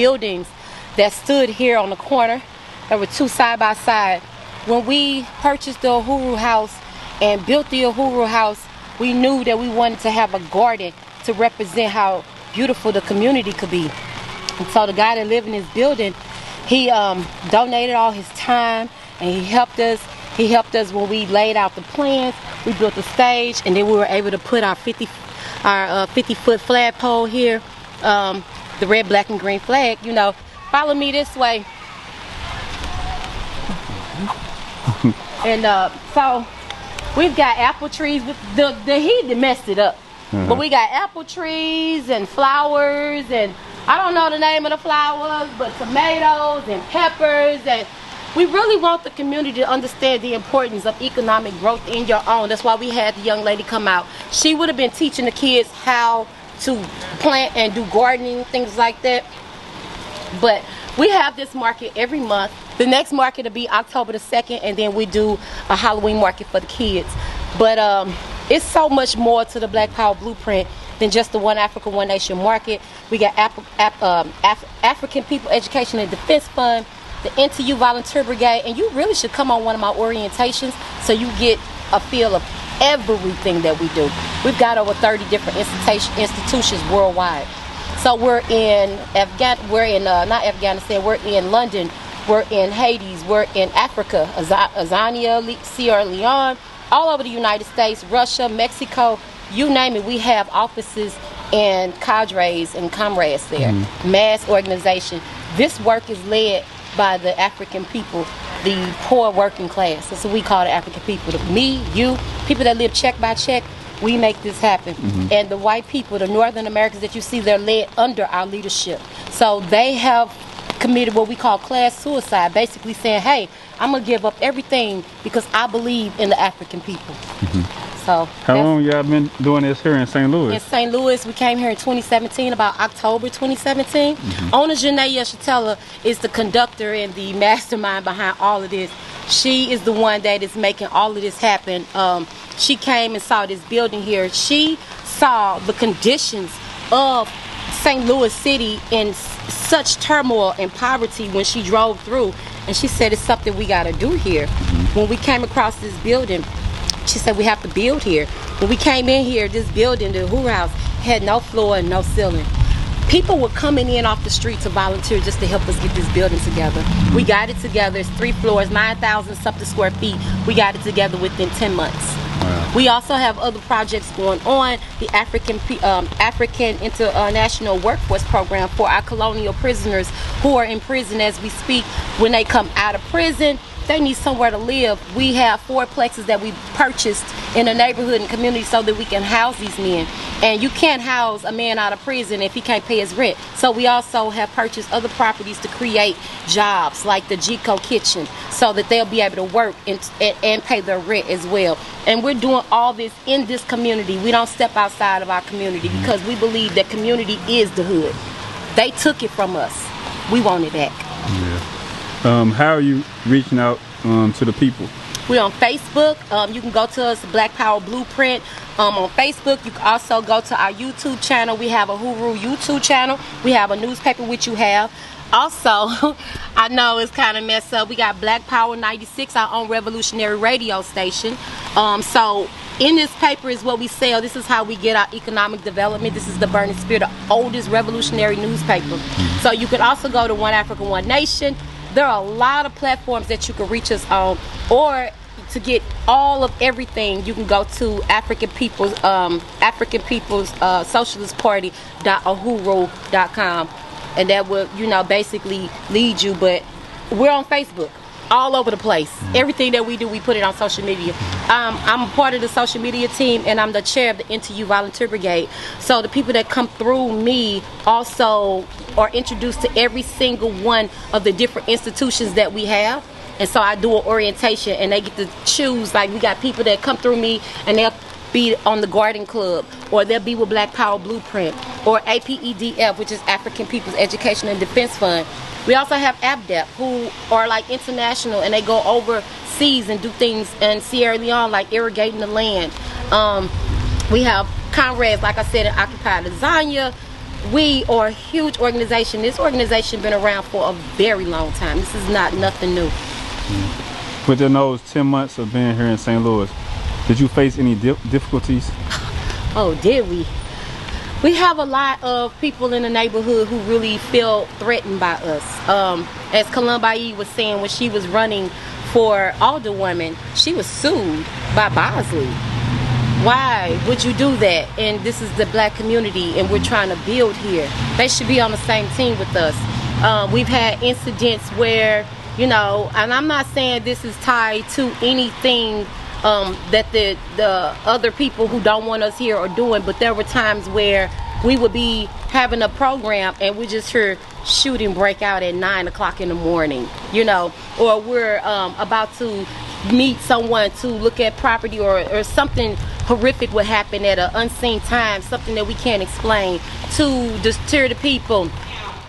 buildings that stood here on the corner. There were two side by side. When we purchased the Uhuru House and built the Uhuru House, we knew that we wanted to have a garden to represent how beautiful the community could be. And so the guy that lived in this building, he donated all his time, and he helped us. He helped us when we laid out the plans. We built the stage, and then we were able to put our 50-foot flagpole here, the red, black, and green flag. You know, follow me this way. And so we've got apple trees. The heat messed it up. But we got apple trees and flowers, and I don't know the name of the flowers, but tomatoes and peppers. And we really want the community to understand the importance of economic growth in your own. That's why we had the young lady come out. She would have been teaching the kids how to plant and do gardening, things like that. But we have this market every month. The next market will be October the 2nd, and then we do a Halloween market for the kids. But it's so much more to the Black Power Blueprint than just the One Africa, One Nation market. We got African People Education and Defense Fund, the NTU Volunteer Brigade, and you really should come on one of my orientations so you get a feel of everything that we do. We've got over 30 different institutions worldwide. So we're in not Afghanistan, we're in London, we're in Hades, we're in Africa, Azania, Sierra Leone, all over the United States, Russia, Mexico, you name it. We have offices and cadres and comrades there. Mass organization. This work is led by the African people, the poor working class. That's what we call the African people. Me, you, people that live check by check, we make this happen. And the white people, the Northern Americans that you see, they're led under our leadership. So they have committed what we call class suicide, basically saying, hey, I'm going to give up everything because I believe in the African people. So how long y'all been doing this here in St. Louis? In St. Louis, we came here in 2017, about October 2017. Owner Janae Yeshatella is the conductor and the mastermind behind all of this. She is the one that is making all of this happen. She came and saw this building here. She saw the conditions of St. Louis City in such turmoil and poverty when she drove through, and she said it's something we got to do here. When we came across this building, she said we have to build here. When we came in here, this building, the Uhuru House, had no floor and no ceiling. People were coming in off the street to volunteer just to help us get this building together. We got it together. It's 3 floors, 9,000 something square feet. We got it together within 10 months. Wow. We also have other projects going on. The African International Workforce Program for our colonial prisoners who are in prison as we speak. When they come out of prison, they need somewhere to live. We have 4 plexes that we purchased in the neighborhood and community so that we can house these men. And you can't house a man out of prison if he can't pay his rent. So we also have purchased other properties to create jobs like the Gico Kitchen so that they'll be able to work and pay their rent as well. And we're doing all this in this community. We don't step outside of our community because we believe that community is the hood. They took it from us. We want it back. Yeah. How are you reaching out to the people? We're on Facebook. You can go to us, Black Power Blueprint, on Facebook. You can also go to our YouTube channel. We have a Uhuru YouTube channel. We have a newspaper, which you have. Also, I know it's kind of messed up. We got Black Power 96, our own revolutionary radio station. So in this paper is what we sell. This is how we get our economic development. This is the Burning Spear, the oldest revolutionary newspaper. So you can also go to One Africa, One Nation. There are a lot of platforms that you can reach us on, or to get all of everything, you can go to African People's Socialist Party.uhuru.com, and that will, basically lead you. But we're on Facebook, all over the place. Everything that we do, we put it on social media. I'm a part of the social media team, and I'm the chair of the NTU Volunteer Brigade. So the people that come through me also are introduced to every single one of the different institutions that we have. And so I do an orientation, and they get to choose. Like, we got people that come through me, and they'll be on the Garden Club, or they'll be with Black Power Blueprint, or APEDF, which is African People's Education and Defense Fund. We also have ABDEP, who are like international, and they go overseas and do things in Sierra Leone, like irrigating the land. We have comrades, like I said, in Occupied Azania, we are a huge organization. This organization been around for a very long time. This is not nothing new. Within those 10 months of being here in St. Louis, did you face any difficulties? Oh, did we? We have a lot of people in the neighborhood who really feel threatened by us. As Columbi was saying, when she was running for alderwoman, she was sued by Bosley. Why would you do that? And this is the black community, and we're trying to build here. They should be on the same team with us. We've had incidents where, you know, and I'm not saying this is tied to anything that the other people who don't want us here are doing, but there were times where we would be having a program and we just hear shooting break out at 9 o'clock in the morning, you know, or we're about to meet someone to look at property, or something horrific would happen at an unseen time, something that we can't explain, to deter the people.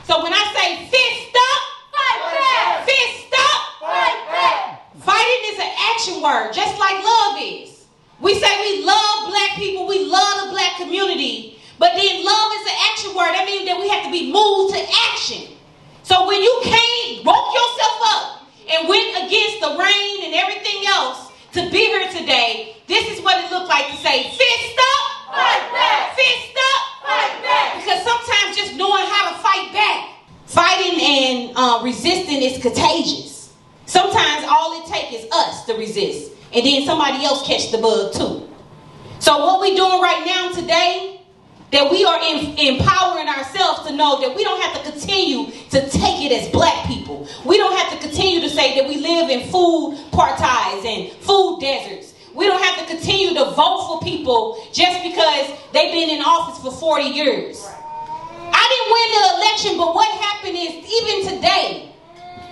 So when I say fist up, fight back. Fist up, fight back. Fighting is an action word, just like love is. We say we love black people, we love the black community, but then love is an action word. That means that we have to be moved to action. So when you woke yourself up and went against the rain and everything else to be here today, this is what it looked like to say, fist up, fight back. Fist up, fight back. Because sometimes just knowing how to fight back, fighting and resisting is contagious. Sometimes all it takes is us to resist, and then somebody else catch the bug too. So what we're doing right now today, that we are empowering ourselves to know that we don't have to continue to take it as black people. We don't have to continue to say that we live in food apartheids and food deserts. We don't have to continue to vote for people just because they've been in office for 40 years. I didn't win the election, but what happened is, even today,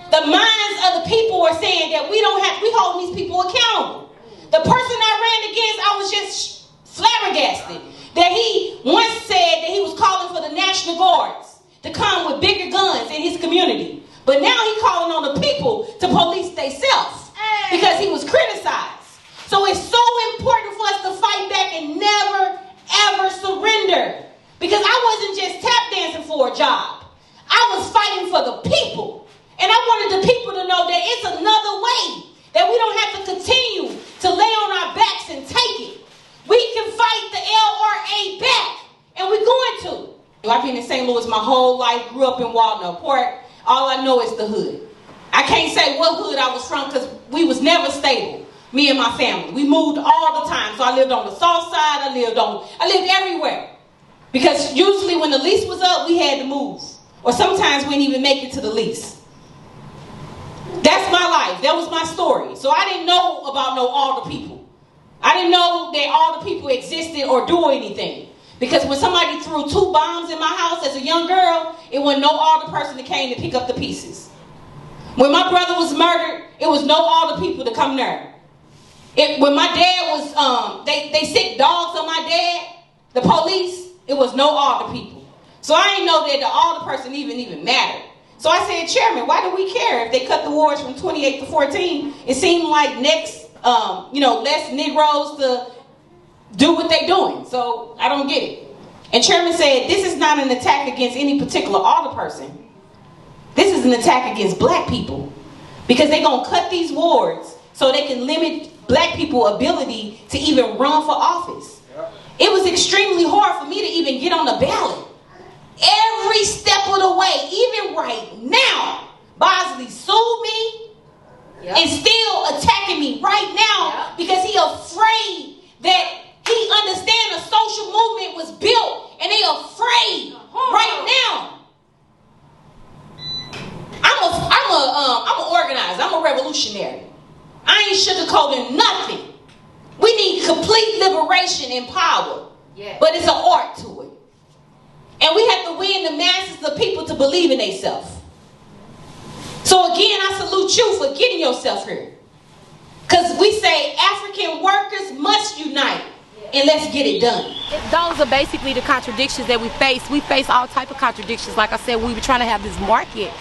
the minds of the people are saying that we hold these people accountable. The person I ran against, I was just flabbergasted that he once said that he was calling for the National Guards to come with bigger guns in his community. But now he's calling on the people to police themselves because he was criticized. So it's so important for us to fight back and never, ever surrender. Because I wasn't just tap dancing for a job. I was fighting for the people. And I wanted the people to know that it's another way, that we don't have to continue to lay on our backs and take it. We can fight the LRA back, and we're going to. I've been in St. Louis my whole life, grew up in Walnut Park. All I know is the hood. I can't say what hood I was from because we was never stable, me and my family. We moved all the time. So I lived on the south side, I lived everywhere. Because usually when the lease was up, we had to move. Or sometimes we didn't even make it to the lease. That's my life. That was my story. So I didn't know about all the people. I didn't know that all the people existed or do anything. Because when somebody threw 2 bombs in my house as a young girl, it wasn't no older person that came to pick up the pieces. When my brother was murdered, it was no older people to come there. When my dad was, they sick dogs on my dad, the police, it was no older people. So I didn't know that the older person even mattered. So I said, Chairman, why do we care if they cut the wards from 28 to 14? It seemed like less Negroes to do what they're doing. So I don't get it. And Chairman said, this is not an attack against any particular older person. This is an attack against black people. Because they're going to cut these wards so they can limit black people's ability to even run for office. It was extremely hard for me to even get on the ballot. Every step of the way, even right now, Bosley sued me and still attacking me right now because he afraid that he understands a social movement was built and they afraid right now. I'm an organizer. I'm a revolutionary. I ain't sugarcoating nothing. We need complete liberation and power, but it's an art to it. And we have to win the masses of people to believe in themselves. So again, I salute you for getting yourself here. Because we say African workers must unite. And let's get it done. Those are basically the contradictions that we face. We face all type of contradictions. Like I said, we were trying to have this market.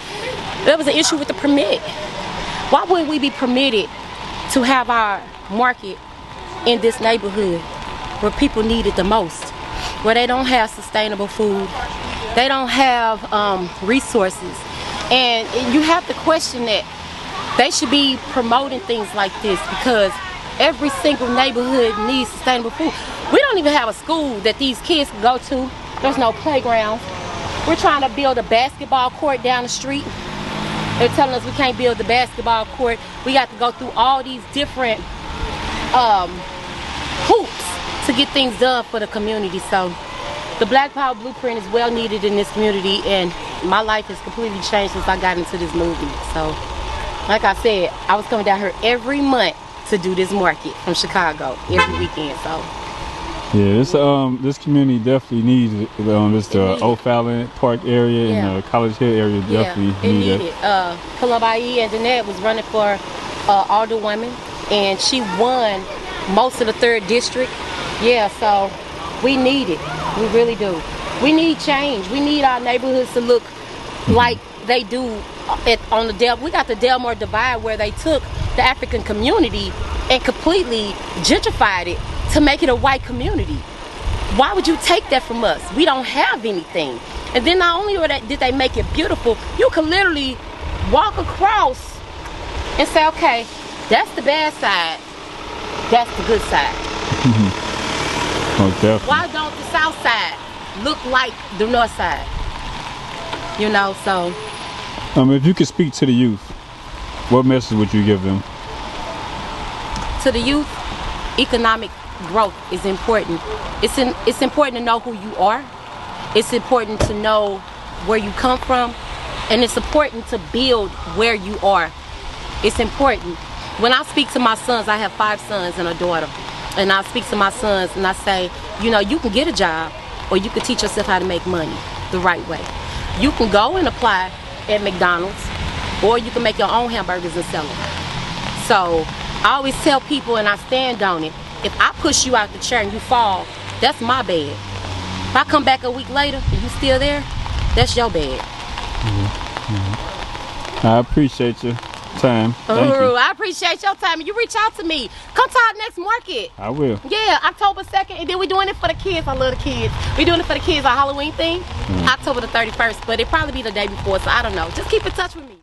There was an issue with the permit. Why wouldn't we be permitted to have our market in this neighborhood where people need it the most? Where they don't have sustainable food, They don't have resources. And you have to question that. They should be promoting things like this because every single neighborhood needs sustainable food. We don't even have a school that these kids can go to. There's no playgrounds. We're trying to build a basketball court down the street. They're telling us we can't build the basketball court. We got to go through all these different hoops to get things done for the community. So the Black Power Blueprint is well needed in this community, and my life has completely changed since I got into this movement. So, like I said, I was coming down here every month to do this market from Chicago every weekend. So yeah, this community definitely needs it. It's the O'Fallon Park area and the College Hill area definitely need it. Kalabai and Danette was running for alderwoman, and she won most of the 3rd district. Yeah, so we need it. We really do. We need change. We need our neighborhoods to look like they do on the Del. We got the Delmore Divide where they took the African community and completely gentrified it to make it a white community. Why would you take that from us? We don't have anything. And then not only did they make it beautiful, you could literally walk across and say, okay, that's the bad side, that's the good side. Oh, definitely. Why don't the south side look like the north side? You know, so. If you could speak to the youth, what message would you give them? To the youth, economic growth is important. It's important to know who you are. It's important to know where you come from, and it's important to build where you are. It's important. When I speak to my sons, I have 5 sons and a daughter, and I speak to my sons and I say, you know, you can get a job, or you can teach yourself how to make money the right way. You can go and apply at McDonald's, or you can make your own hamburgers and sell them. So I always tell people, and I stand on it, if I push you out the chair and you fall, that's my bad. If I come back a week later and you still there, that's your bad. I appreciate your time. Thank you. I appreciate your time. You reach out to me. Come to our next market. I will. Yeah, October 2nd, and then we're doing it for the kids. I love the kids. We're doing it for the kids, our Halloween thing, October the 31st, but it'll probably be the day before, so I don't know. Just keep in touch with me.